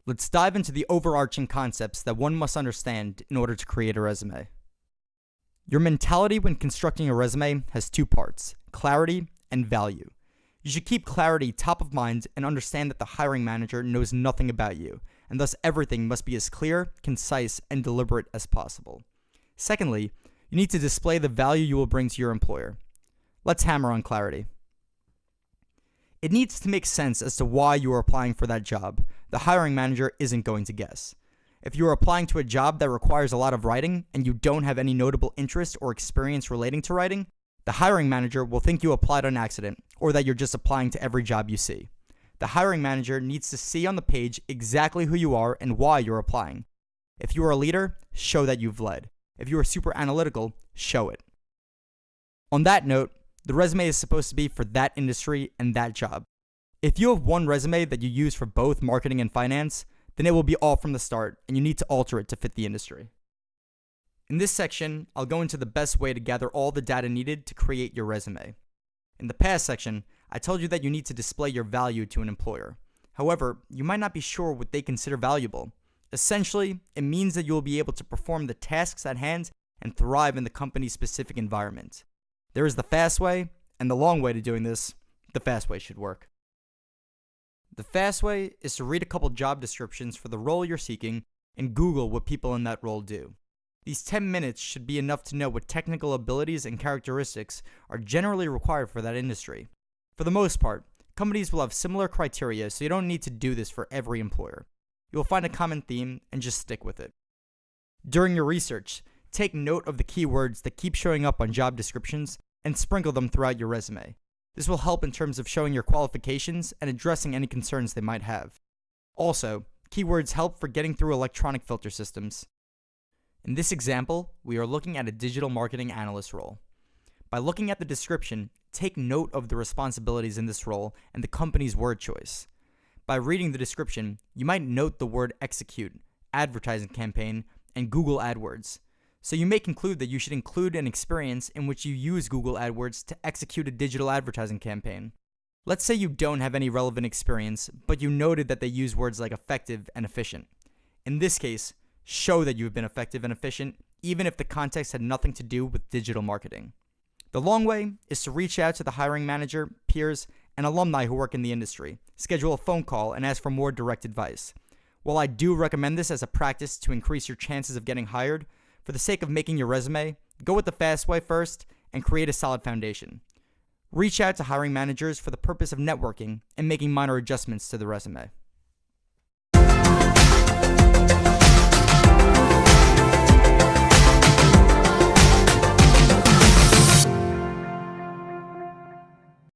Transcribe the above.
Let's dive into the overarching concepts that one must understand in order to create a resume. Your mentality when constructing a resume has two parts: clarity and value. You should keep clarity top of mind and understand that the hiring manager knows nothing about you, and thus everything must be as clear, concise, and deliberate as possible. Secondly, you need to display the value you will bring to your employer. Let's hammer on clarity. It needs to make sense as to why you are applying for that job. The hiring manager isn't going to guess. If you are applying to a job that requires a lot of writing and you don't have any notable interest or experience relating to writing, the hiring manager will think you applied on accident or that you're just applying to every job you see. The hiring manager needs to see on the page exactly who you are and why you're applying. If you are a leader, show that you've led. If you are super analytical, show it. On that note, the resume is supposed to be for that industry and that job. If you have one resume that you use for both marketing and finance, then it will be all from the start and you need to alter it to fit the industry. In this section, I'll go into the best way to gather all the data needed to create your resume. In the past section, I told you that you need to display your value to an employer. However, you might not be sure what they consider valuable. Essentially, it means that you will be able to perform the tasks at hand and thrive in the company's specific environment. There is the fast way and the long way to doing this. The fast way should work. The fast way is to read a couple job descriptions for the role you're seeking and Google what people in that role do. These 10 minutes should be enough to know what technical abilities and characteristics are generally required for that industry. For the most part, companies will have similar criteria, so you don't need to do this for every employer. You will find a common theme and just stick with it. During your research, take note of the keywords that keep showing up on job descriptions and sprinkle them throughout your resume. This will help in terms of showing your qualifications and addressing any concerns they might have. Also, keywords help for getting through electronic filter systems. In this example, we are looking at a digital marketing analyst role. By looking at the description, take note of the responsibilities in this role and the company's word choice. By reading the description, you might note the word execute, advertising campaign, and Google AdWords. So you may conclude that you should include an experience in which you use Google AdWords to execute a digital advertising campaign. Let's say you don't have any relevant experience, but you noted that they use words like effective and efficient. In this case, show that you have been effective and efficient, even if the context had nothing to do with digital marketing. The long way is to reach out to the hiring manager, peers, and alumni who work in the industry. Schedule a phone call and ask for more direct advice. While I do recommend this as a practice to increase your chances of getting hired, for the sake of making your resume, go with the fast way first and create a solid foundation. Reach out to hiring managers for the purpose of networking and making minor adjustments to the resume.